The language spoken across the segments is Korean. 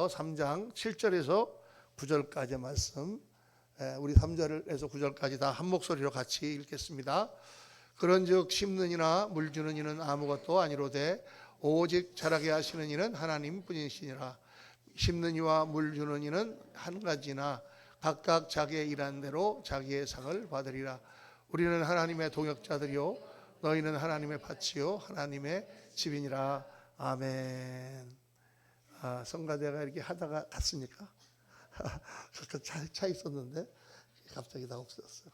3장 7절에서 9절까지의 말씀, 우리 3절에서 9절까지 다 한 목소리로 같이 읽겠습니다. 그런즉 심는 이나 물 주는 이는 아무것도 아니로되 오직 자라게 하시는 이는 하나님 뿐이시니라. 심는 이와 물 주는 이는 한 가지나 각각 자기의 일한 대로 자기의 상을 받으리라. 우리는 하나님의 동역자들이요 너희는 하나님의 밭이요 하나님의 집이니라. 아멘. 성가대가 이렇게 하다가 갔습니까? 차 있었는데 갑자기 다 없어졌어요.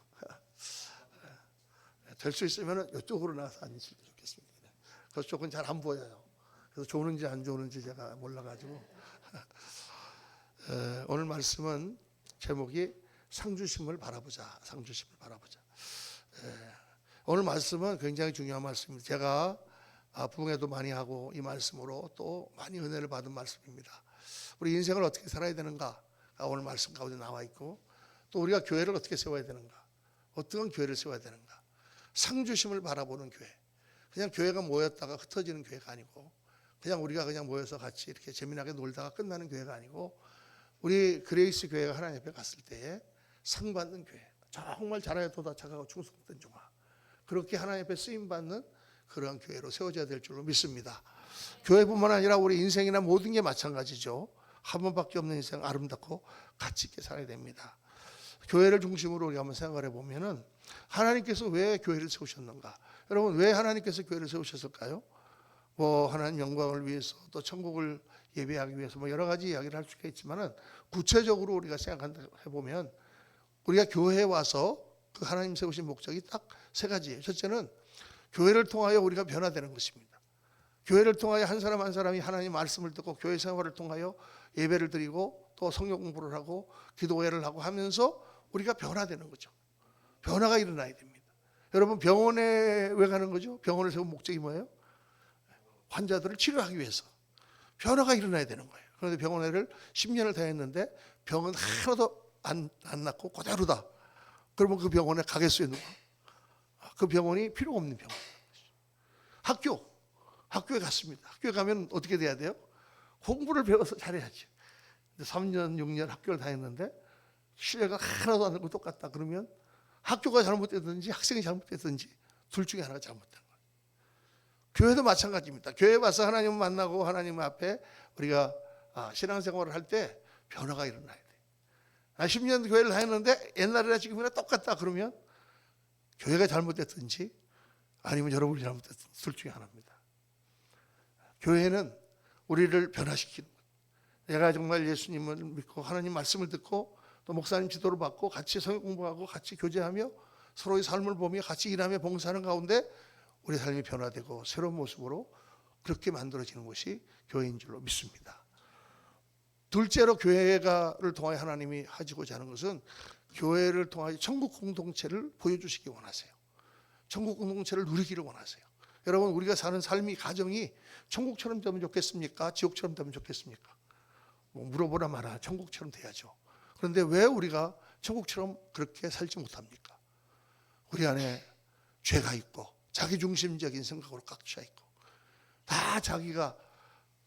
될 수 있으면 이쪽으로 나와서 앉으시면 좋겠습니다. 그쪽은 잘 안 보여요. 그래서 좋은지 안 좋은지 제가 몰라가지고 오늘 말씀은 제목이 상주심을 바라보자. 상주심을 바라보자. 오늘 말씀은 굉장히 중요한 말씀입니다. 제가 부흥회도 많이 하고 이 말씀으로 또 많이 은혜를 받은 말씀입니다. 우리 인생을 어떻게 살아야 되는가 오늘 말씀 가운데 나와 있고, 또 우리가 교회를 어떻게 세워야 되는가, 어떤 교회를 세워야 되는가. 상주심을 바라보는 교회. 그냥 교회가 모였다가 흩어지는 교회가 아니고, 그냥 우리가 그냥 모여서 같이 이렇게 재미나게 놀다가 끝나는 교회가 아니고, 우리 그레이스 교회가 하나님 앞에 갔을 때에 상 받는 교회, 정말 잘하여 도다 착하고 충성된 종아, 그렇게 하나님 앞에 쓰임 받는 그러한 교회로 세워져야 될 줄로 믿습니다. 교회뿐만 아니라 우리 인생이나 모든 게 마찬가지죠. 한 번밖에 없는 인생, 아름답고 가치 있게 살아야 됩니다. 교회를 중심으로 우리가 한번 생각을 해보면은 하나님께서 왜 교회를 세우셨는가? 여러분, 왜 하나님께서 교회를 세우셨을까요? 뭐 하나님 영광을 위해서, 또 천국을 예배하기 위해서, 뭐 여러 가지 이야기를 할 수가 있지만은, 구체적으로 우리가 생각해보면 우리가 교회에 와서 그 하나님 세우신 목적이 딱 세 가지예요. 첫째는 교회를 통하여 우리가 변화되는 것입니다. 교회를 통하여 한 사람 한 사람이 하나님 말씀을 듣고 교회 생활을 통하여 예배를 드리고 또 성경 공부를 하고 기도회를 하고 하면서 우리가 변화되는 거죠. 변화가 일어나야 됩니다. 여러분, 병원에 왜 가는 거죠? 병원을 세운 목적이 뭐예요? 환자들을 치료하기 위해서. 변화가 일어나야 되는 거예요. 그런데 병원에를 10년을 다녔는데 병은 하나도 안 낫고 그대로다. 그러면 그 병원에 가겠어요, 누가? 그 병원이 필요 없는 병원. 학교에 갔습니다. 학교에 가면 어떻게 돼야 돼요? 공부를 배워서 잘해야지. 3년, 6년 학교를 다녔는데 실력가 하나도 안 되고 똑같다. 그러면 학교가 잘못됐든지 학생이 잘못됐든지 둘 중에 하나가 잘못된 거예요. 교회도 마찬가지입니다. 교회에 와서 하나님을 만나고 하나님 앞에 우리가 신앙생활을 할 때 변화가 일어나야 돼요. 10년 교회를 다녔는데 옛날이나 지금이나 똑같다. 그러면 교회가 잘못됐든지 아니면 여러분이 잘못됐든지 둘 중에 하나입니다. 교회는 우리를 변화시키는 거예요. 내가 정말 예수님을 믿고 하나님 말씀을 듣고 또 목사님 지도를 받고 같이 성경 공부하고 같이 교제하며 서로의 삶을 보며 같이 일하며 봉사하는 가운데 우리 삶이 변화되고 새로운 모습으로 그렇게 만들어지는 것이 교회인 줄로 믿습니다. 둘째로 교회를 통하여 하나님이 하시고자 하는 것은 교회를 통하여 천국 공동체를 보여주시기 원하세요. 천국 공동체를 누리기를 원하세요. 여러분, 우리가 사는 삶이, 가정이 천국처럼 되면 좋겠습니까? 지옥처럼 되면 좋겠습니까? 뭐 물어보나 마나 천국처럼 돼야죠. 그런데 왜 우리가 천국처럼 그렇게 살지 못합니까? 우리 안에 죄가 있고 자기중심적인 생각으로 꽉 차 있고 다 자기가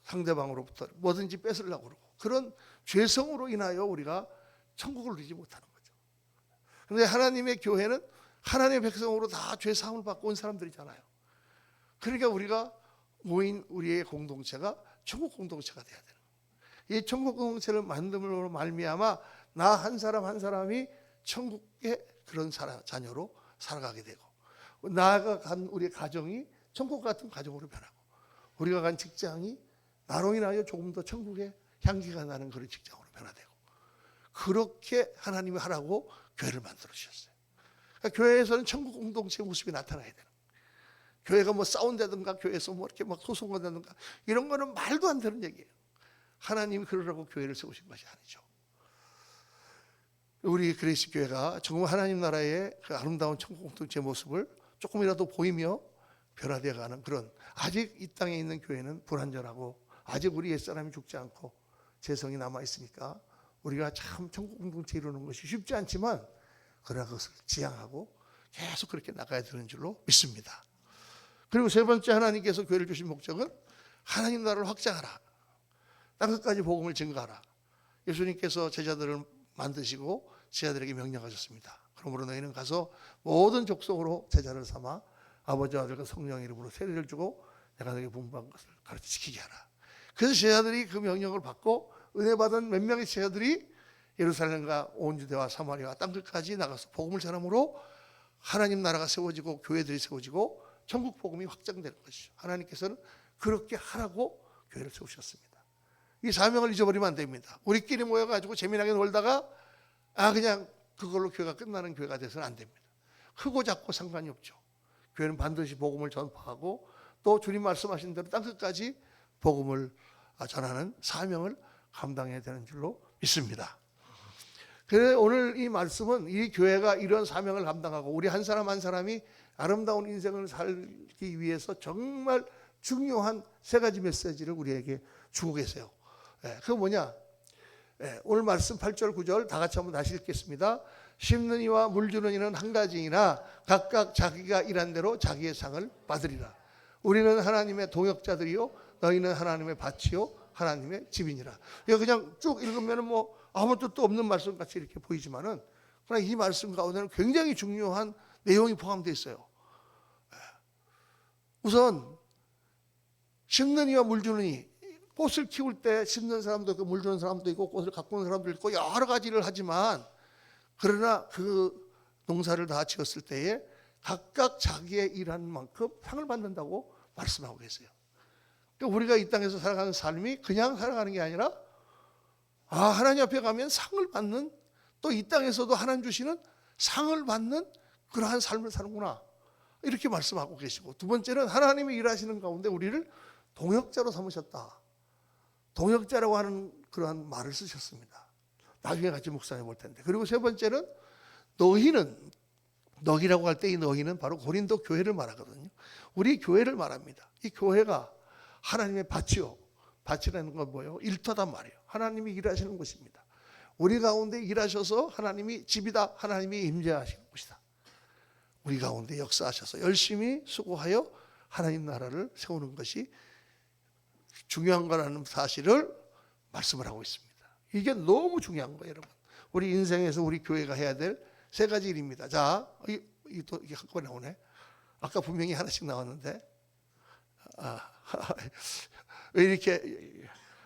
상대방으로부터 뭐든지 뺏으려고 그러고, 그런 죄성으로 인하여 우리가 천국을 누리지 못하는 거죠. 그런데 하나님의 교회는 하나님의 백성으로 다 죄사함을 받고 온 사람들이잖아요. 그러니까 우리가 모인 우리의 공동체가 천국 공동체가 돼야 되는 거예요. 이 천국 공동체를 만듦으로 말미암아 나 한 사람 한 사람이 천국의 그런 자녀로 살아가게 되고, 나아가 간 우리의 가정이 천국 같은 가정으로 변하고, 우리가 간 직장이 나로 인하여 조금 더 천국의 향기가 나는 그런 직장으로 변화되고, 그렇게 하나님이 하라고 교회를 만들어 주셨어요. 그러니까 교회에서는 천국 공동체의 모습이 나타나야 되는 거예요. 교회가 뭐 싸운다든가 교회에서 뭐 이렇게 막 소송한다든가 이런 거는 말도 안 되는 얘기예요. 하나님이 그러라고 교회를 세우신 것이 아니죠. 우리 그레이스 교회가 정말 하나님 나라의 그 아름다운 천국 공동체의 모습을 조금이라도 보이며 변화되어가는 그런, 아직 이 땅에 있는 교회는 불완전하고 아직 우리 옛사람이 죽지 않고 재성이 남아있으니까 우리가 참 천국 공동체 이루는 것이 쉽지 않지만, 그러나 그것을 지향하고 계속 그렇게 나가야 되는 줄로 믿습니다. 그리고 세 번째, 하나님께서 교회를 주신 목적은 하나님 나라를 확장하라. 땅끝까지 복음을 증거하라. 예수님께서 제자들을 만드시고 제자들에게 명령하셨습니다. 그러므로 너희는 가서 모든 족속으로 제자를 삼아 아버지와 아들과 성령 이름으로 세례를 주고 내가 너에게 분부한 것을 가르쳐 지키게 하라. 그래서 제자들이 그 명령을 받고 은혜 받은 몇 명의 제자들이 예루살렘과 온 유대와 사마리아와 땅끝까지 나가서 복음을 전함으로 하나님 나라가 세워지고 교회들이 세워지고 천국 복음이 확장되는 것이죠. 하나님께서는 그렇게 하라고 교회를 세우셨습니다. 이 사명을 잊어버리면 안 됩니다. 우리끼리 모여가지고 재미나게 놀다가 그냥 그걸로 교회가 끝나는 교회가 돼서는 안 됩니다. 크고 작고 상관이 없죠. 교회는 반드시 복음을 전파하고 또 주님 말씀하신 대로 땅끝까지 복음을 전하는 사명을 감당해야 되는 줄로 믿습니다. 그래서 오늘 이 말씀은 이 교회가 이런 사명을 감당하고 우리 한 사람 한 사람이 아름다운 인생을 살기 위해서 정말 중요한 세 가지 메시지를 우리에게 주고 계세요. 그게 뭐냐? 오늘 말씀 8절 9절 다 같이 한번 다시 읽겠습니다. 심는 이와 물 주는 이는 한 가지이나 각각 자기가 일한 대로 자기의 상을 받으리라. 우리는 하나님의 동역자들이요 너희는 하나님의 밭이요 하나님의 집이니라. 이거 그냥 쭉 읽으면 뭐 아무 뜻도 없는 말씀 같이 이렇게 보이지만은 그러나 이 말씀 가운데는 굉장히 중요한 내용이 포함되어 있어요. 우선 심는 이와 물 주는 이, 꽃을 키울 때 심는 사람도 있고 물 주는 사람도 있고 꽃을 가꾸는 사람도 있고 여러 가지 일을 하지만 그러나 그 농사를 다 지었을 때에 각각 자기의 일하는 만큼 상을 받는다고 말씀하고 계세요. 그러니까 우리가 이 땅에서 살아가는 삶이 그냥 살아가는 게 아니라 하나님 앞에 가면 상을 받는, 또 이 땅에서도 하나님 주시는 상을 받는 그러한 삶을 사는구나, 이렇게 말씀하고 계시고, 두 번째는 하나님이 일하시는 가운데 우리를 동역자로 삼으셨다. 동역자라고 하는 그러한 말을 쓰셨습니다. 나중에 같이 묵상해 볼 텐데. 그리고 세 번째는 너희는, 너희라고 할 때 이 너희는 바로 고린도 교회를 말하거든요. 우리 교회를 말합니다. 이 교회가 하나님의 밭이요, 밭이라는 건 뭐예요? 일터단 말이에요. 하나님이 일하시는 곳입니다. 우리 가운데 일하셔서 하나님이 집이다, 하나님이 임재하시는 곳이다. 우리 가운데 역사하셔서 열심히 수고하여 하나님 나라를 세우는 것이 중요한 거라는 사실을 말씀을 하고 있습니다. 이게 너무 중요한 거예요, 여러분. 우리 인생에서 우리 교회가 해야 될 세 가지 일입니다. 자, 이게 한꺼번에 나오네. 아까 분명히 하나씩 나왔는데, 왜 이렇게,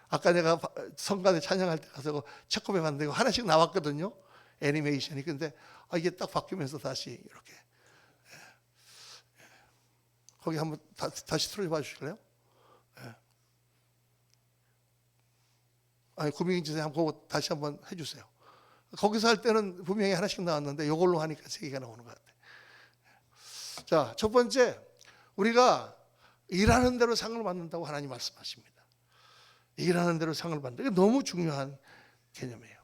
아까 내가 성가대 찬양할 때 가서 체크해 봤는데 하나씩 나왔거든요, 애니메이션이. 근데 이게 딱 바뀌면서 다시 이렇게, 거기 한번 다시 틀어봐 주실래요? 구민기 지사 한번 그거 다시 한번 해주세요. 거기서 할 때는 분명히 하나씩 나왔는데 이걸로 하니까 세 개가 나오는 것 같아요. 자, 첫 번째, 우리가 일하는 대로 상을 받는다고 하나님 말씀하십니다. 일하는 대로 상을 받는다. 이게 너무 중요한 개념이에요.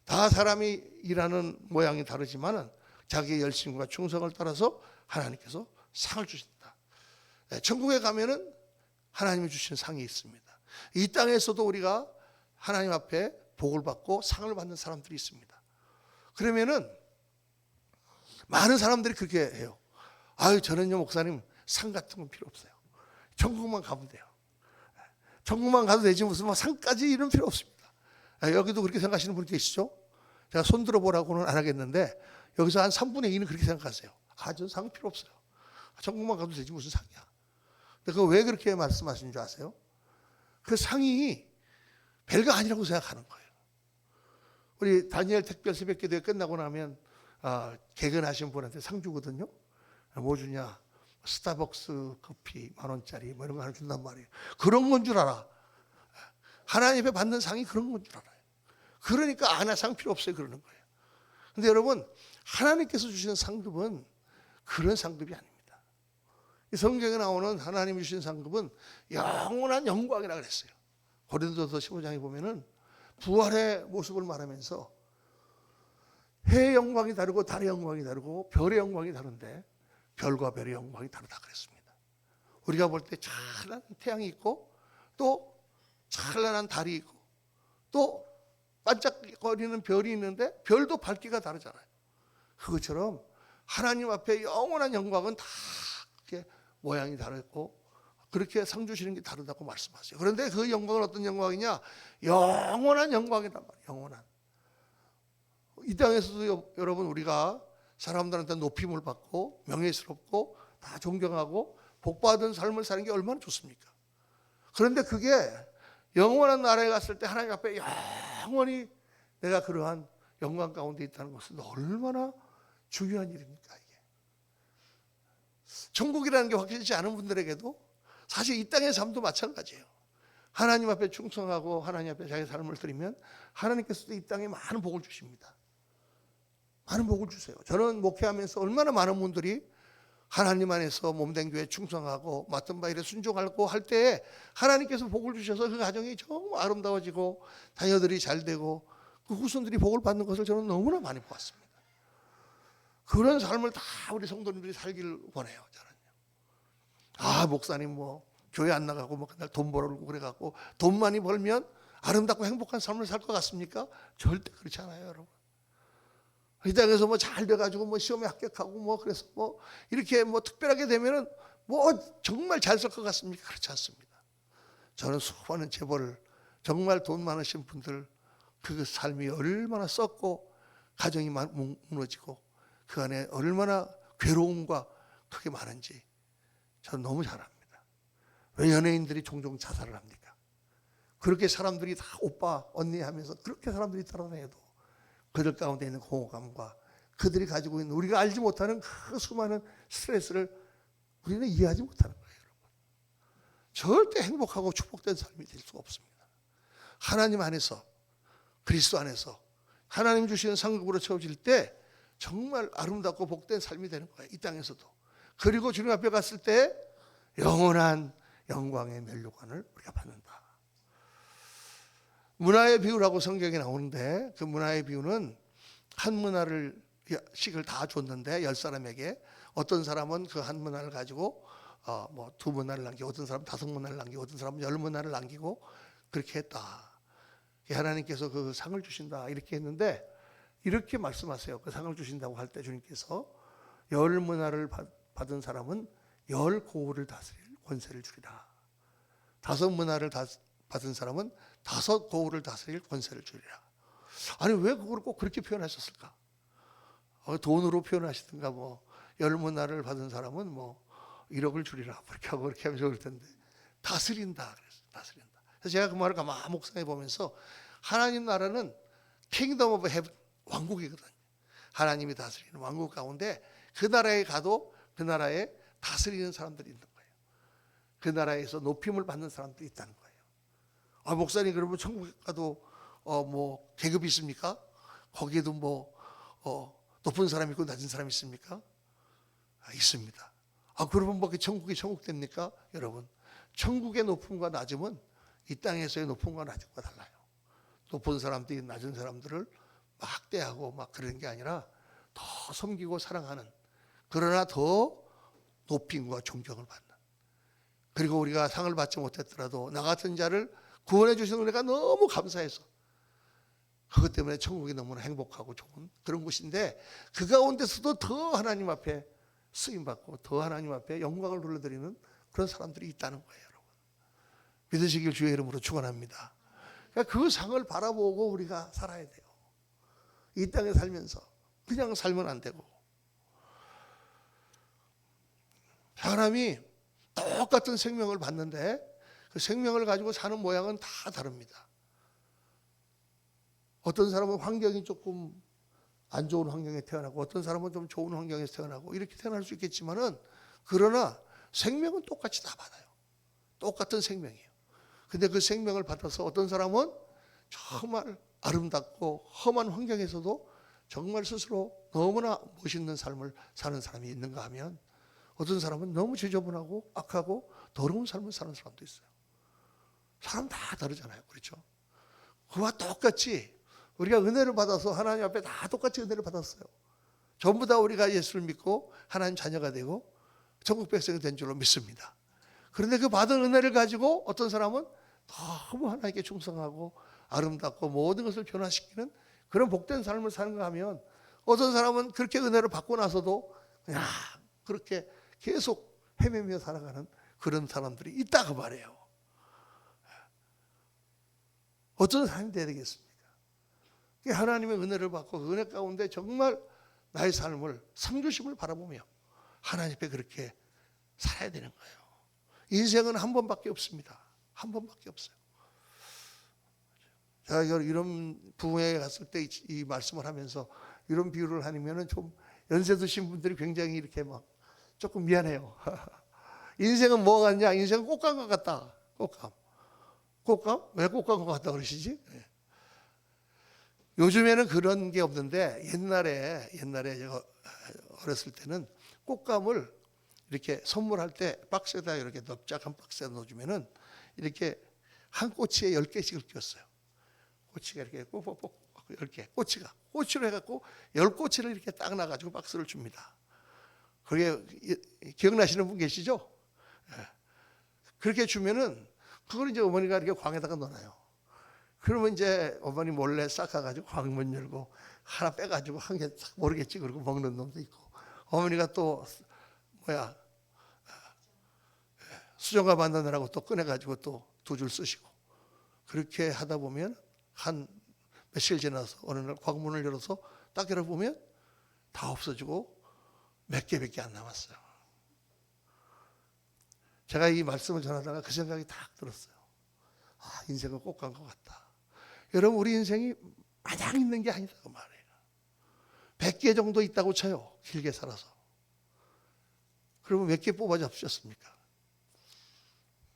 다 사람이 일하는 모양이 다르지만은 자기의 열심과 충성을 따라서 하나님께서 상을 주신다. 천국에 가면은 하나님이 주신 상이 있습니다. 이 땅에서도 우리가 하나님 앞에 복을 받고 상을 받는 사람들이 있습니다. 그러면은 많은 사람들이 그렇게 해요. 저는요 목사님 상 같은 건 필요 없어요. 천국만 가면 돼요. 천국만 가도 되지 무슨 상까지 이런 필요 없습니다. 여기도 그렇게 생각하시는 분 계시죠? 제가 손 들어보라고는 안 하겠는데 여기서 한 3분의 2는 그렇게 생각하세요. 저 상 필요 없어요. 천국만 가도 되지 무슨 상이야. 근데 그거 왜 그렇게 말씀하시는 줄 아세요? 그 상이 별거 아니라고 생각하는 거예요. 우리 다니엘 특별 새벽기도회 끝나고 나면 개근하신 분한테 상 주거든요. 뭐 주냐? 스타벅스 커피 10,000원짜리 뭐 이런 거 하나 준단 말이에요. 그런 건 줄 알아. 하나님 앞에 받는 상이 그런 건 줄 알아요. 그러니까 상 필요 없어요 그러는 거예요. 근데 여러분, 하나님께서 주시는 상급은 그런 상급이 아닙니다. 이 성경에 나오는 하나님이 주신 상급은 영원한 영광이라고 그랬어요. 고린도서 15장에 보면은 부활의 모습을 말하면서 해의 영광이 다르고 달의 영광이 다르고 별의 영광이 다른데 별과 별의 영광이 다르다 그랬습니다. 우리가 볼 때 찬란한 태양이 있고 또 찬란한 달이 있고 또 반짝거리는 별이 있는데 별도 밝기가 다르잖아요. 그것처럼 하나님 앞에 영원한 영광은 다 이렇게 모양이 다르고 그렇게 상 주시는 게 다르다고 말씀하세요. 그런데 그 영광은 어떤 영광이냐? 영원한 영광이란 말이에요. 영원한. 이 땅에서도 여러분 우리가 사람들한테 높임을 받고 명예스럽고 다 존경하고 복받은 삶을 사는 게 얼마나 좋습니까? 그런데 그게 영원한 나라에 갔을 때 하나님 앞에 영원히 내가 그러한 영광 가운데 있다는 것은 얼마나 중요한 일입니까? 이게 천국이라는 게 확실치 않은 분들에게도 사실 이 땅의 삶도 마찬가지예요. 하나님 앞에 충성하고 하나님 앞에 자기 삶을 드리면 하나님께서도 이 땅에 많은 복을 주십니다. 많은 복을 주세요. 저는 목회하면서 얼마나 많은 분들이 하나님 안에서 몸된 교회에 충성하고 맡은 바 일에 순종하고 할 때에 하나님께서 복을 주셔서 그 가정이 정말 아름다워지고 자녀들이 잘 되고 그 후손들이 복을 받는 것을 저는 너무나 많이 보았습니다. 그런 삶을 다 우리 성도님들이 살기를 원해요. 저는요. 목사님 뭐 교회 안 나가고 뭐 그날 돈 벌고 그래갖고 돈 많이 벌면 아름답고 행복한 삶을 살 것 같습니까? 절대 그렇지 않아요, 여러분. 이 땅에서 뭐 잘 돼가지고 뭐 시험에 합격하고 뭐 그래서 뭐 이렇게 뭐 특별하게 되면은 뭐 정말 잘 살 것 같습니까? 그렇지 않습니다. 저는 수많은 재벌 정말 돈 많으신 분들 그 삶이 얼마나 썩고 가정이 무너지고 그 안에 얼마나 괴로움과 그게 많은지 저는 너무 잘 압니다. 왜 연예인들이 종종 자살을 합니까? 그렇게 사람들이 다 오빠 언니 하면서 그렇게 사람들이 따라다녀도 그들 가운데 있는 공허감과 그들이 가지고 있는 우리가 알지 못하는 그 수많은 스트레스를 우리는 이해하지 못하는 거예요, 여러분. 절대 행복하고 축복된 삶이 될 수가 없습니다. 하나님 안에서 그리스도 안에서 하나님 주시는 상급으로 채워질 때 정말 아름답고 복된 삶이 되는 거예요, 이 땅에서도. 그리고 주님 앞에 갔을 때 영원한 영광의 면류관을 우리가 받는다. 문화의 비유라고 성경에 나오는데 그 문화의 비유는 한 문화를 씩을 다 줬는데 10사람에게 어떤 사람은 그 한 문화를 가지고 뭐 2문화를 남기고 어떤 사람은 5문화를 남기고 어떤 사람은 10문화를 남기고 그렇게 했다. 하나님께서 그 상을 주신다 이렇게 했는데 이렇게 말씀하세요. 그 상을 주신다고 할 때 주님께서 10문화를 받은 사람은 10고을을 다스릴 권세를 주리라. 5문화를 받은 사람은 5고을을 다스릴 권세를 주리라. 아니 왜 그걸 꼭 그렇게 표현하셨을까? 돈으로 표현하시든가 뭐 10문화를 받은 사람은 뭐 1억을 주리라 그렇게 하고 그렇게 하면 좋을 텐데 다스린다 그랬어요. 다스린다. 그래서 제가 그 말을 가만히 묵상해 보면서 하나님 나라는 킹덤 오브 헤븐 왕국이거든요. 하나님이 다스리는 왕국 가운데 그 나라에 가도 그 나라에 다스리는 사람들이 있는 거예요. 그 나라에서 높임을 받는 사람들이 있다는 거예요. 목사님 그러면 천국에 가도 뭐 계급이 있습니까? 거기에도 뭐 높은 사람이 있고 낮은 사람이 있습니까? 있습니다. 그러면 뭐 천국이 천국 됩니까? 여러분 천국의 높음과 낮음은 이 땅에서의 높음과 낮음과 달라요. 높은 사람들이 낮은 사람들을 막 학대하고 막 그런 게 아니라 더 섬기고 사랑하는 그러나 더 높임과 존경을 받는 그리고 우리가 상을 받지 못했더라도 나 같은 자를 구원해 주시는 은혜가 너무 감사해서 그것 때문에 천국이 너무나 행복하고 좋은 그런 곳인데 그 가운데서도 더 하나님 앞에 쓰임받고 더 하나님 앞에 영광을 돌려드리는 그런 사람들이 있다는 거예요, 여러분. 믿으시길 주의 이름으로 축원합니다. 그러니까 그 상을 바라보고 우리가 살아야 돼요. 이 땅에 살면서 그냥 살면 안 되고 사람이 똑같은 생명을 받는데 그 생명을 가지고 사는 모양은 다 다릅니다. 어떤 사람은 환경이 조금 안 좋은 환경에 태어나고 어떤 사람은 좀 좋은 환경에서 태어나고 이렇게 태어날 수 있겠지만은 그러나 생명은 똑같이 다 받아요. 똑같은 생명이에요. 근데 그 생명을 받아서 어떤 사람은 정말 아름답고 험한 환경에서도 정말 스스로 너무나 멋있는 삶을 사는 사람이 있는가 하면 어떤 사람은 너무 지저분하고 악하고 더러운 삶을 사는 사람도 있어요. 사람 다 다르잖아요. 그렇죠? 그와 똑같이 우리가 은혜를 받아서 하나님 앞에 다 똑같이 은혜를 받았어요. 전부 다 우리가 예수를 믿고 하나님 자녀가 되고 천국 백성이 된 줄로 믿습니다. 그런데 그 받은 은혜를 가지고 어떤 사람은 너무 하나님께 충성하고 아름답고 모든 것을 변화시키는 그런 복된 삶을 사는가 하면 어떤 사람은 그렇게 은혜를 받고 나서도 그냥 그렇게 계속 헤매며 살아가는 그런 사람들이 있다고 말해요. 어떤 사람이 돼야 되겠습니까? 하나님의 은혜를 받고 그 은혜 가운데 정말 나의 삶을 상주심을 바라보며 하나님 앞에 그렇게 살아야 되는 거예요. 인생은 한 번밖에 없습니다. 한 번밖에 없어요. 제가 이런 부흥회에 갔을 때 이 말씀을 하면서 이런 비유를 하면은 좀 연세 드신 분들이 굉장히 이렇게 막 조금 미안해요. 인생은 뭐 같냐? 인생은 꽃감 것 같다. 꽃감. 꽃감? 왜 꽃감 것 같다 그러시지? 요즘에는 그런 게 없는데 옛날에 제가 어렸을 때는 꽃감을 이렇게 선물할 때 박스에다 이렇게 넓적한 박스에다 넣어주면은 이렇게 한 꼬치에 10개씩을 끼웠어요. 꼬치가 이렇게 꼭꼭꼭 10개, 꼬치로 해갖고 10꼬치를 이렇게 딱 놔가지고 박스를 줍니다. 그게 기억나시는 분 계시죠? 그렇게 주면은 그걸 이제 어머니가 이렇게 광에다가 넣어놔요. 그러면 이제 어머니 몰래 싹 가가지고 광문 열고 하나 빼가지고 한 개 모르겠지 그러고 먹는 놈도 있고, 어머니가 또 수정과 만나느라고 또 꺼내가지고 또 2줄 쓰시고, 그렇게 하다 보면 한 며칠 지나서 어느 날 광문을 열어서 딱 열어보면 다 없어지고 몇 개밖에 안 남았어요. 제가 이 말씀을 전하다가 그 생각이 딱 들었어요. 인생은 꽃간 것 같다. 여러분, 우리 인생이 마냥 있는 게 아니다고 말해요. 100개 정도 있다고 쳐요. 길게 살아서. 그러면 몇 개 뽑아 잡수셨습니까?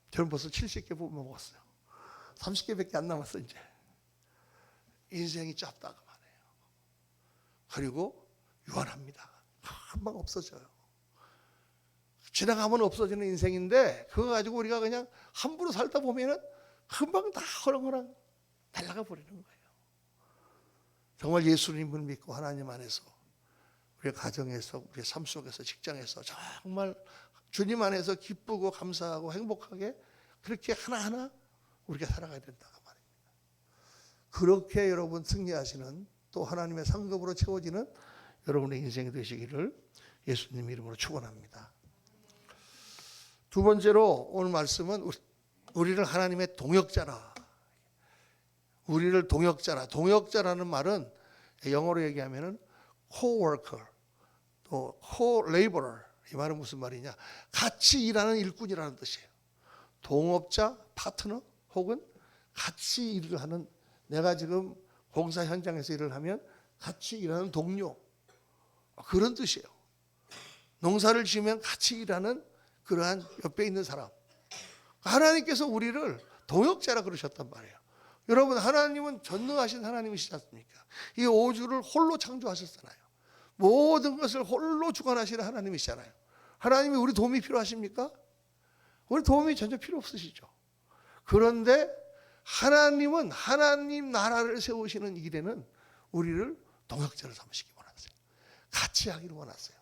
저는 벌써 70개 뽑아 먹었어요. 30개밖에 안 남았어 이제. 인생이 짧다고 말해요. 그리고 유한합니다. 금방 없어져요. 지나가면 없어지는 인생인데 그거 가지고 우리가 그냥 함부로 살다 보면은 금방 다 허렁허렁 날아가 버리는 거예요. 정말 예수님을 믿고 하나님 안에서 우리 가정에서 우리 삶 속에서 직장에서 정말 주님 안에서 기쁘고 감사하고 행복하게 그렇게 하나하나 우리가 살아가야 된다고 말입니다. 그렇게 여러분 승리하시는, 또 하나님의 상급으로 채워지는 여러분의 인생이 되시기를 예수님 이름으로 축원합니다. 두 번째로 오늘 말씀은 우리를 하나님의 동역자라. 우리를 동역자라. 동역자라는 말은 영어로 얘기하면은 co-worker, 또 co-laborer. 이 말은 무슨 말이냐? 같이 일하는 일꾼이라는 뜻이에요. 동업자, 파트너, 혹은 같이 일을 하는, 내가 지금 공사 현장에서 일을 하면 같이 일하는 동료, 그런 뜻이에요. 농사를 지으면 같이 일하는 그러한 옆에 있는 사람. 하나님께서 우리를 동역자라 그러셨단 말이에요. 여러분, 하나님은 전능하신 하나님이시지 않습니까? 이 우주를 홀로 창조하셨잖아요. 모든 것을 홀로 주관하시는 하나님이시잖아요. 하나님이 우리 도움이 필요하십니까? 우리 도움이 전혀 필요 없으시죠. 그런데 하나님은 하나님 나라를 세우시는 일에는 우리를 동역자를 삼으시기 원하세요. 같이 하기를 원하세요.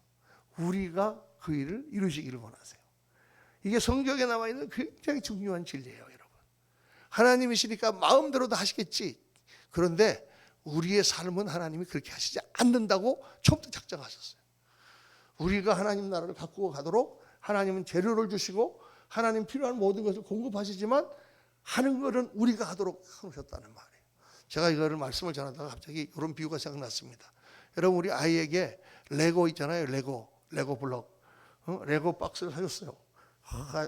우리가 그 일을 이루시기를 원하세요. 이게 성경에 나와 있는 굉장히 중요한 진리예요, 여러분. 하나님이시니까 마음대로 다 하시겠지. 그런데 우리의 삶은 하나님이 그렇게 하시지 않는다고 처음부터 작정하셨어요. 우리가 하나님 나라를 가꾸어 가도록 하나님은 재료를 주시고 하나님 필요한 모든 것을 공급하시지만 하는 것은 우리가 하도록 하셨다는 말이에요. 제가 이거를 말씀을 전하다가 갑자기 이런 비유가 생각났습니다. 여러분, 우리 아이에게 레고 있잖아요. 레고 블록. 레고 박스를 사줬어요.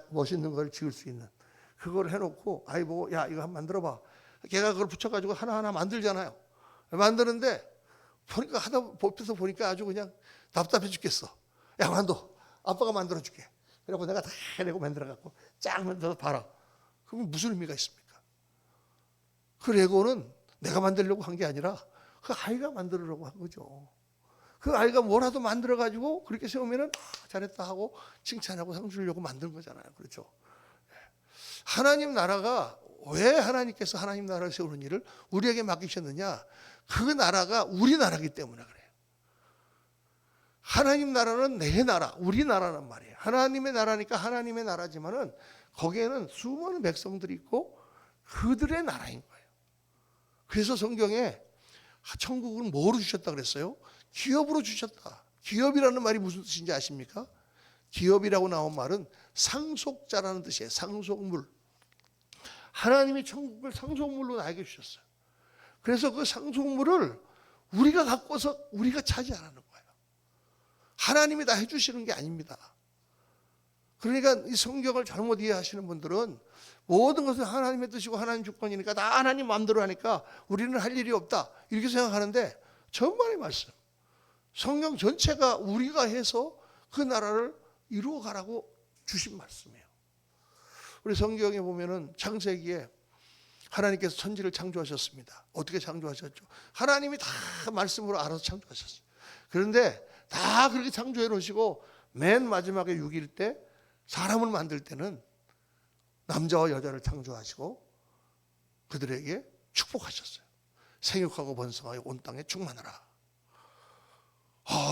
멋있는 걸 지을 수 있는. 그걸 해놓고 아이 보고, 야, 이거 한번 만들어봐. 걔가 그걸 붙여가지고 하나하나 만들잖아요. 만드는데 보니까 옆에서 보니까 아주 그냥 답답해 죽겠어. 야, 아빠가 만들어줄게. 그래갖고 내가 다 해내고 만들어갖고 쫙 만들어서 봐라. 그럼 무슨 의미가 있습니까? 그 레고는 내가 만들려고 한 게 아니라 그 아이가 만들으려고 한 거죠. 그 아이가 뭐라도 만들어가지고 그렇게 세우면은 잘했다 하고 칭찬하고 상 주려고 만든 거잖아요. 그렇죠? 하나님 나라가, 왜 하나님께서 하나님 나라를 세우는 일을 우리에게 맡기셨느냐? 그 나라가 우리 나라이기 때문에 그래요. 하나님 나라는 내 나라, 우리 나라란 말이에요. 하나님의 나라니까 하나님의 나라지만은 거기에는 수많은 백성들이 있고 그들의 나라인 거예요. 그래서 성경에 천국은 뭐로 주셨다 그랬어요? 기업으로 주셨다. 기업이라는 말이 무슨 뜻인지 아십니까? 기업이라고 나온 말은 상속자라는 뜻이에요. 상속물. 하나님이 천국을 상속물로 나에게 주셨어요. 그래서 그 상속물을 우리가 갖고서 우리가 차지하라는 거예요. 하나님이 다 해주시는 게 아닙니다. 그러니까 이 성경을 잘못 이해하시는 분들은 모든 것은 하나님의 뜻이고 하나님 주권이니까 다 하나님 마음대로 하니까 우리는 할 일이 없다 이렇게 생각하는데 전반의 말씀, 성경 전체가 우리가 해서 그 나라를 이루어가라고 주신 말씀이에요. 우리 성경에 보면은 창세기에 하나님께서 천지를 창조하셨습니다. 어떻게 창조하셨죠? 하나님이 다 말씀으로 알아서 창조하셨어요. 그런데 다 그렇게 창조해 놓으시고 맨 마지막에 6일 때 사람을 만들 때는 남자와 여자를 창조하시고 그들에게 축복하셨어요. 생육하고 번성하여 온 땅에 충만하라.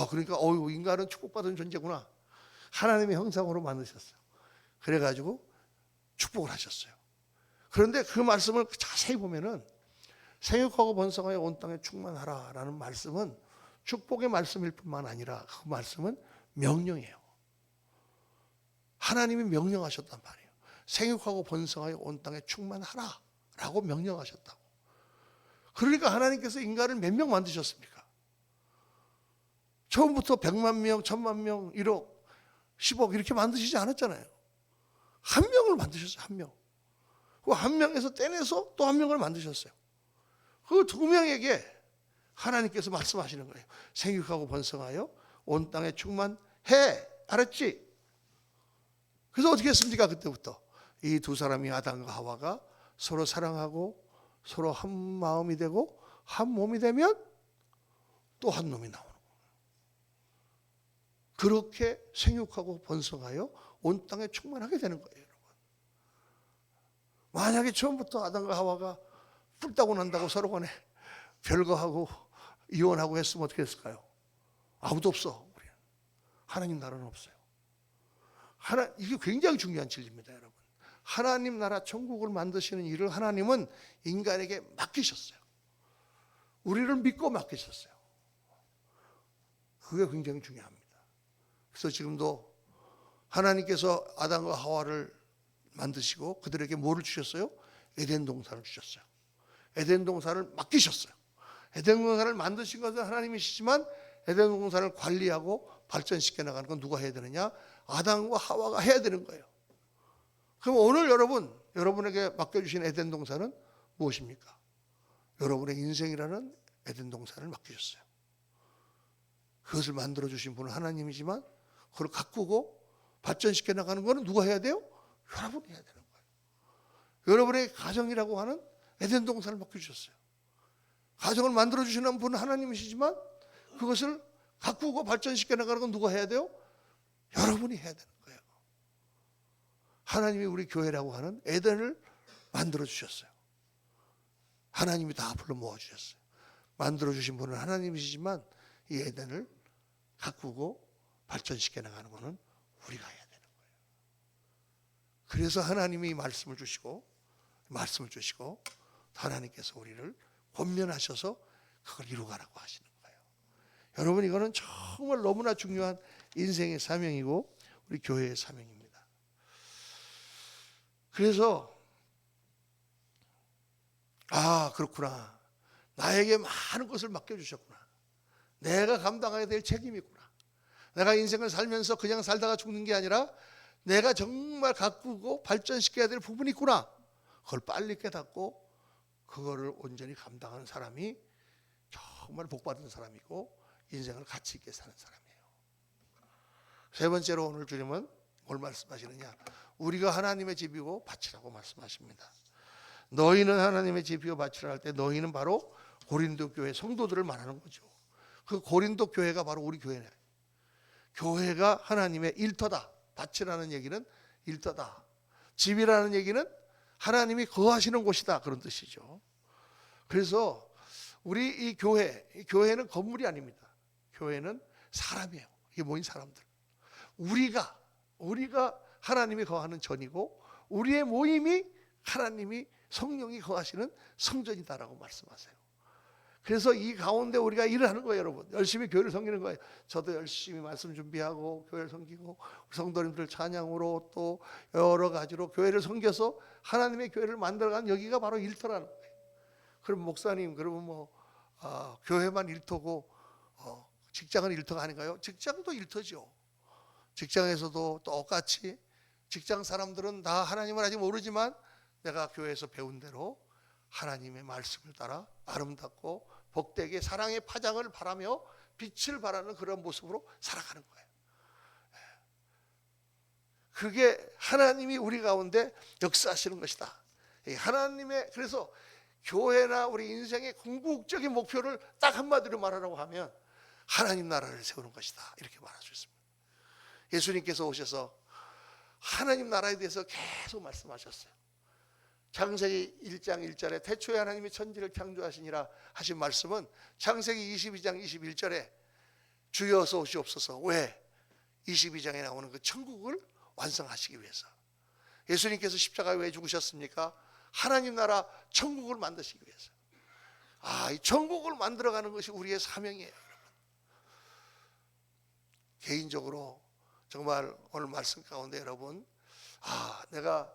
그러니까 인간은 축복받은 존재구나. 하나님의 형상으로 만드셨어요. 그래가지고 축복을 하셨어요. 그런데 그 말씀을 자세히 보면은 생육하고 번성하여 온 땅에 충만하라라는 말씀은 축복의 말씀일 뿐만 아니라 그 말씀은 명령이에요. 하나님이 명령하셨단 말이에요. 생육하고 번성하여 온 땅에 충만하라라고 명령하셨다고. 그러니까 하나님께서 인간을 몇 명 만드셨습니까? 처음부터 100만 명, 1000만 명, 1억, 10억 이렇게 만드시지 않았잖아요. 한 명을 만드셨어요. 한 명. 그 한 명에서 떼내서 또 한 명을 만드셨어요. 그 두 명에게 하나님께서 말씀하시는 거예요. 생육하고 번성하여 온 땅에 충만해. 알았지? 그래서 어떻게 했습니까? 그때부터 이 두 사람이 아담과 하와가 서로 사랑하고 서로 한 마음이 되고 한 몸이 되면 또 한 놈이 나오는 거예요. 그렇게 생육하고 번성하여 온 땅에 충만하게 되는 거예요. 여러분. 만약에 처음부터 아담과 하와가 뿔 따고 난다고 서로 간에 별거하고 이혼하고 했으면 어떻게 했을까요? 아무도 없어. 우리는. 하나님 나라는 없어요. 이게 굉장히 중요한 진리입니다, 여러분. 하나님 나라 천국을 만드시는 일을 하나님은 인간에게 맡기셨어요. 우리를 믿고 맡기셨어요. 그게 굉장히 중요합니다. 그래서 지금도 하나님께서 아담과 하와를 만드시고 그들에게 뭐를 주셨어요? 에덴 동산을 주셨어요. 에덴 동산을 맡기셨어요. 에덴 동산을 만드신 것은 하나님이시지만 에덴 동산을 관리하고 발전시켜 나가는 건 누가 해야 되느냐? 아담과 하와가 해야 되는 거예요. 그럼 오늘 여러분에게 맡겨주신 에덴 동산은 무엇입니까? 여러분의 인생이라는 에덴 동산을 맡기셨어요. 그것을 만들어주신 분은 하나님이지만 그걸 가꾸고 발전시켜 나가는 것은 누가 해야 돼요? 여러분이 해야 되는 거예요. 여러분의 가정이라고 하는 에덴 동산을 맡겨주셨어요. 가정을 만들어주시는 분은 하나님이시지만 그것을 가꾸고 발전시켜 나가는 건 누가 해야 돼요? 여러분이 해야 되는 거예요. 하나님이 우리 교회라고 하는 에덴을 만들어주셨어요. 하나님이 다 불러 모아주셨어요. 만들어주신 분은 하나님이시지만 이 에덴을 가꾸고 발전시켜 나가는 것은 우리가 해야 되는 거예요. 그래서 하나님이 말씀을 주시고 하나님께서 우리를 권면하셔서 그걸 이루가라고 하시는 거예요. 여러분 이거는 정말 너무나 중요한 인생의 사명이고 우리 교회의 사명입니다. 그래서 그렇구나. 나에게 많은 것을 맡겨주셨구나. 내가 감당해야 될 책임이 있구나. 내가 인생을 살면서 그냥 살다가 죽는 게 아니라 내가 정말 가꾸고 발전시켜야 될 부분이 있구나. 그걸 빨리 깨닫고 그거를 온전히 감당하는 사람이 정말 복받은 사람이고 인생을 가치 있게 사는 사람이에요. 세 번째로 오늘 주님은 뭘 말씀하시느냐? 우리가 하나님의 집이고 밭이라고 말씀하십니다. 너희는 하나님의 집이고 밭이라 할 때 너희는 바로 고린도 교회 성도들을 말하는 거죠. 그 고린도 교회가 바로 우리 교회네. 교회가 하나님의 일터다. 밭이라는 얘기는 일터다. 집이라는 얘기는 하나님이 거하시는 곳이다. 그런 뜻이죠. 그래서 우리 이 교회는 건물이 아닙니다. 교회는 사람이에요. 이게 모인 사람들. 우리가 하나님이 거하는 전이고 우리의 모임이 하나님이 성령이 거하시는 성전이다라고 말씀하세요. 그래서 이 가운데 우리가 일을 하는 거예요, 여러분. 열심히 교회를 섬기는 거예요. 저도 열심히 말씀 준비하고 교회를 섬기고 성도님들 찬양으로 또 여러 가지로 교회를 섬겨서 하나님의 교회를 만들어가는 여기가 바로 일터라는 거예요. 그럼 목사님, 그러면 뭐 교회만 일터고 직장은 일터가 아닌가요? 직장도 일터죠. 직장에서도 똑같이 직장 사람들은 다 하나님을 아직 모르지만 내가 교회에서 배운 대로 하나님의 말씀을 따라 아름답고 복되게 사랑의 파장을 바라며 빛을 발하는 그런 모습으로 살아가는 거예요. 그게 하나님이 우리 가운데 역사하시는 것이다. 하나님의, 그래서 교회나 우리 인생의 궁극적인 목표를 딱 한마디로 말하라고 하면 하나님 나라를 세우는 것이다, 이렇게 말할 수 있습니다. 예수님께서 오셔서 하나님 나라에 대해서 계속 말씀하셨어요. 창세기 1장 1절에 태초에 하나님이 천지를 창조하시니라 하신 말씀은 창세기 22장 21절에 주여 어서 오시옵소서. 왜? 22장에 나오는 그 천국을 완성하시기 위해서. 예수님께서 십자가에 왜 죽으셨습니까? 하나님 나라 천국을 만드시기 위해서. 이 천국을 만들어가는 것이 우리의 사명이에요, 여러분. 개인적으로 정말 오늘 말씀 가운데 여러분, 내가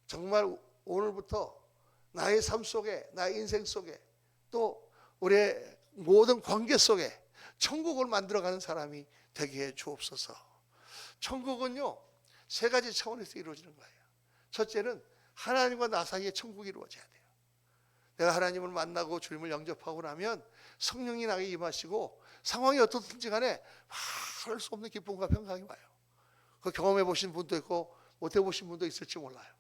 정말 오늘부터 나의 삶 속에, 나의 인생 속에, 또 우리의 모든 관계 속에 천국을 만들어가는 사람이 되게 해 주옵소서. 천국은요, 세 가지 차원에서 이루어지는 거예요. 첫째는 하나님과 나 사이에 천국이 이루어져야 돼요. 내가 하나님을 만나고 주님을 영접하고 나면 성령이 나에게 임하시고 상황이 어떻든지 간에 말할 수 없는 기쁨과 평강이 와요. 그 경험해 보신 분도 있고 못 해보신 분도 있을지 몰라요.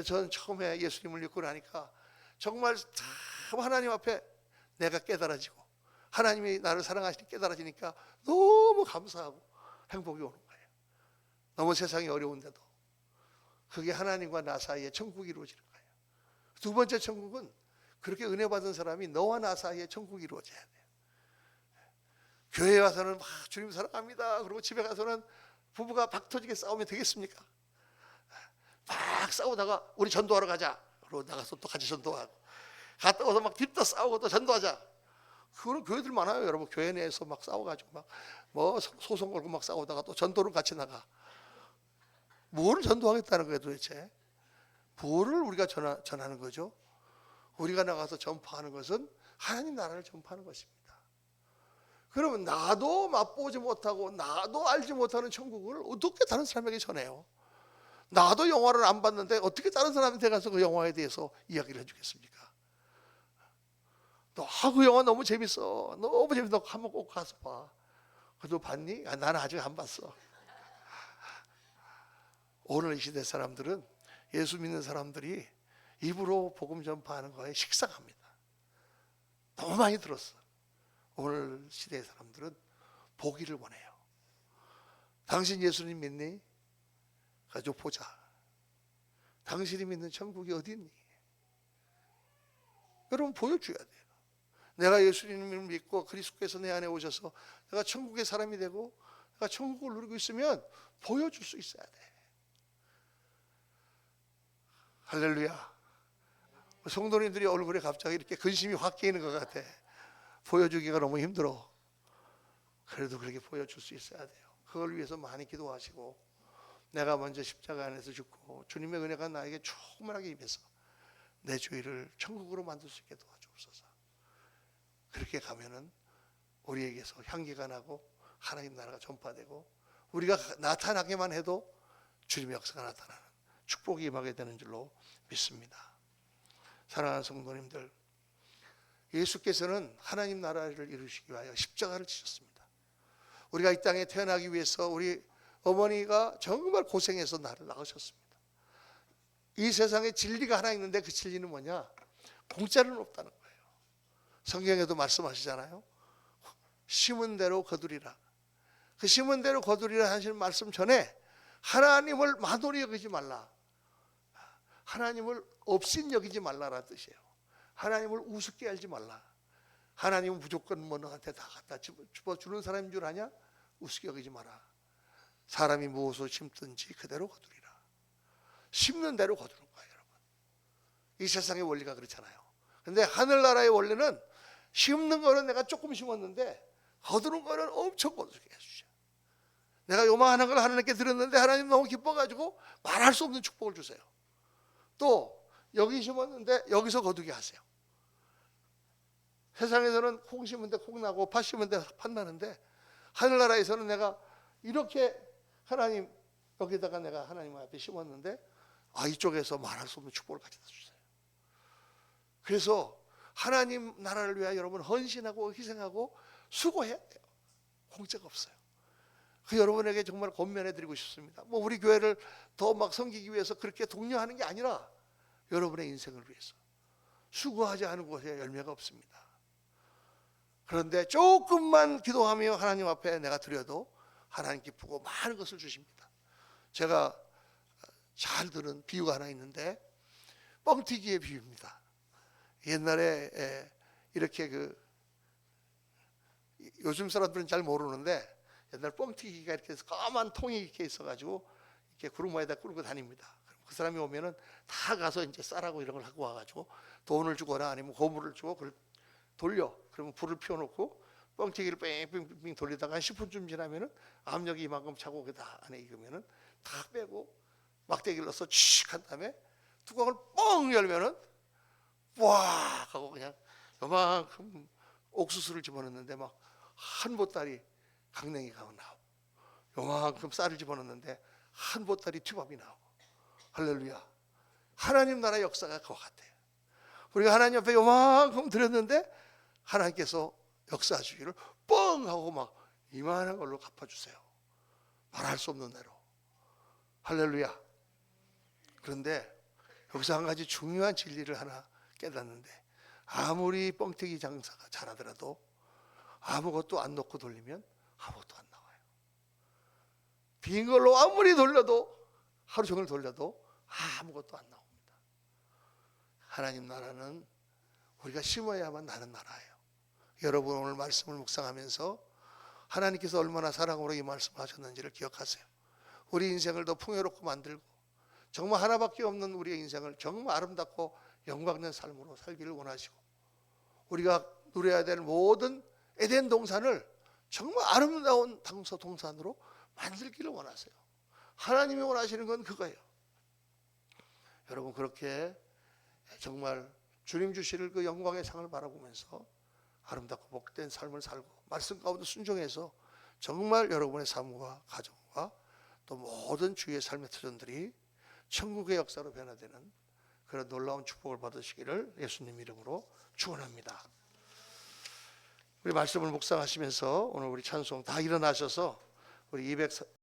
저는 처음에 예수님을 믿고 나니까 정말 참 하나님 앞에 내가 깨달아지고 하나님이 나를 사랑하시니 깨달아지니까 너무 감사하고 행복이 오는 거예요. 너무 세상이 어려운데도 그게 하나님과 나 사이에 천국이 이루어지는 거예요. 두 번째 천국은 그렇게 은혜 받은 사람이 너와 나 사이에 천국이 이루어져야 돼요. 교회에 와서는 막 주님 사랑합니다, 그리고 집에 가서는 부부가 박 터지게 싸우면 되겠습니까? 막 싸우다가 우리 전도하러 가자, 그러고 나가서 또 같이 전도하고, 갔다 와서 막 뒷다 싸우고 또 전도하자. 그거는 교회들 많아요, 여러분. 교회 내에서 막 싸워가지고 막 뭐 소송 걸고 막 싸우다가 또 전도를 같이 나가. 뭐를 전도하겠다는 거예요 도대체? 뭐를 우리가 전하는 거죠? 우리가 나가서 전파하는 것은 하나님 나라를 전파하는 것입니다. 그러면 나도 맛보지 못하고 나도 알지 못하는 천국을 어떻게 다른 사람에게 전해요? 나도 영화를 안 봤는데 어떻게 다른 사람한테 가서 그 영화에 대해서 이야기를 해주겠습니까? 그 영화 너무 재밌어, 너무 재밌어, 너 한번 꼭 가서 봐. 그래도 봤니? 나는 아직 안 봤어. 오늘 이 시대 사람들은, 예수 믿는 사람들이 입으로 복음 전파하는 거에 식상합니다. 너무 많이 들었어. 오늘 시대의 사람들은 보기를 원해요. 당신 예수님 믿니? 가지고 보자. 당신이 믿는 천국이 어디 있니? 여러분 보여줘야 돼요. 내가 예수님을 믿고 그리스도께서 내 안에 오셔서 내가 천국의 사람이 되고 내가 천국을 누리고 있으면 보여줄 수 있어야 돼. 할렐루야. 성도님들이 얼굴에 갑자기 이렇게 근심이 확 깨이는 것 같아. 보여주기가 너무 힘들어. 그래도 그렇게 보여줄 수 있어야 돼요. 그걸 위해서 많이 기도하시고, 내가 먼저 십자가 안에서 죽고 주님의 은혜가 나에게 충만하게 임해서 내 죄를 천국으로 만들 수 있게 도와주옵소서. 그렇게 가면은 우리에게서 향기가 나고 하나님 나라가 전파되고 우리가 나타나기만 해도 주님의 역사가 나타나는 축복이 임하게 되는 줄로 믿습니다. 사랑하는 성도님들, 예수께서는 하나님 나라를 이루시기 위하여 십자가를 지셨습니다. 우리가 이 땅에 태어나기 위해서 우리 어머니가 정말 고생해서 나를 낳으셨습니다. 이 세상에 진리가 하나 있는데 그 진리는 뭐냐? 공짜는 없다는 거예요. 성경에도 말씀하시잖아요. 심은 대로 거두리라. 그 심은 대로 거두리라 하시는 말씀 전에 하나님을 만홀히 여기지 말라, 하나님을 없인 여기지 말라라는 뜻이에요. 하나님을 우습게 알지 말라. 하나님은 무조건 뭐 너한테 다 갖다 집어주는 사람인 줄 아냐? 우습게 여기지 마라. 사람이 무엇을 심든지 그대로 거두리라. 심는 대로 거두는 거예요, 여러분. 이 세상의 원리가 그렇잖아요. 근데 하늘나라의 원리는 심는 거는 내가 조금 심었는데 거두는 거는 엄청 거두게 해주셔. 내가 요만한 걸 하나님께 드렸는데 하나님 너무 기뻐가지고 말할 수 없는 축복을 주세요. 또 여기 심었는데 여기서 거두게 하세요. 세상에서는 콩 심은 데 콩 나고 팥 심은 데 팥 나는데 하늘나라에서는 내가 이렇게 하나님 여기다가 내가 하나님 앞에 심었는데 이쪽에서 말할 수 없는 축복을 가져다 주세요. 그래서 하나님 나라를 위하여 여러분 헌신하고 희생하고 수고해야 돼요. 공짜가 없어요. 그 여러분에게 정말 권면해 드리고 싶습니다. 뭐 우리 교회를 더 막 섬기기 위해서 그렇게 독려하는 게 아니라 여러분의 인생을 위해서 수고하지 않은 곳에 열매가 없습니다. 그런데 조금만 기도하며 하나님 앞에 내가 드려도 하나님 기쁘고 많은 것을 주십니다. 제가 잘 들은 비유가 하나 있는데 뻥튀기의 비유입니다. 옛날에 이렇게 요즘 사람들은 잘 모르는데 옛날 뻥튀기가 이렇게 해서 까만 통이 이렇게 있어가지고 이렇게 구루마에다 끌고 다닙니다. 그럼 그 사람이 오면은 다 가서 이제 쌀하고 이런 걸 하고 와가지고 돈을 주거나 아니면 고물을 주고 그걸 돌려. 그러면 불을 피워놓고 뻥튀기를 뺑뺑뺑 돌리다가 한 10분쯤 지나면은 압력이 이만큼 차고 그 안에 익으면은 다 빼고 막대기를 넣어서 칙 한 다음에 뚜껑을 뻥 열면은 와 하고 그냥 요만큼 옥수수를 집어넣는데 막 한 보따리 강냉이가 나오고 요만큼 쌀을 집어넣는데 한 보따리 튀밥이 나오고 할렐루야. 하나님 나라 역사가 그와 같아요. 우리가 하나님 앞에 요만큼 드렸는데 하나님께서 역사주기를 뻥 하고 막 이만한 걸로 갚아주세요. 말할 수 없는 대로. 할렐루야. 그런데 여기서 한 가지 중요한 진리를 하나 깨닫는데 아무리 뻥튀기 장사가 잘하더라도 아무것도 안 넣고 돌리면 아무것도 안 나와요. 빈 걸로 아무리 돌려도 하루 종일 돌려도 아무것도 안 나옵니다. 하나님 나라는 우리가 심어야만 나는 나라예요. 여러분 오늘 말씀을 묵상하면서 하나님께서 얼마나 사랑으로 이 말씀을 하셨는지를 기억하세요. 우리 인생을 더 풍요롭고 만들고 정말 하나밖에 없는 우리의 인생을 정말 아름답고 영광있는 삶으로 살기를 원하시고 우리가 누려야 될 모든 에덴 동산을 정말 아름다운 동산으로 만들기를 원하세요. 하나님이 원하시는 건 그거예요. 여러분 그렇게 정말 주님 주실 그 영광의 상을 바라보면서 아름답고 복된 삶을 살고 말씀 가운데 순종해서 정말 여러분의 삶과 가정과 또 모든 주위의 삶의 터전들이 천국의 역사로 변화되는 그런 놀라운 축복을 받으시기를 예수님 이름으로 축원합니다. 우리 말씀을 묵상하시면서 오늘 우리 찬송 다 일어나셔서 우리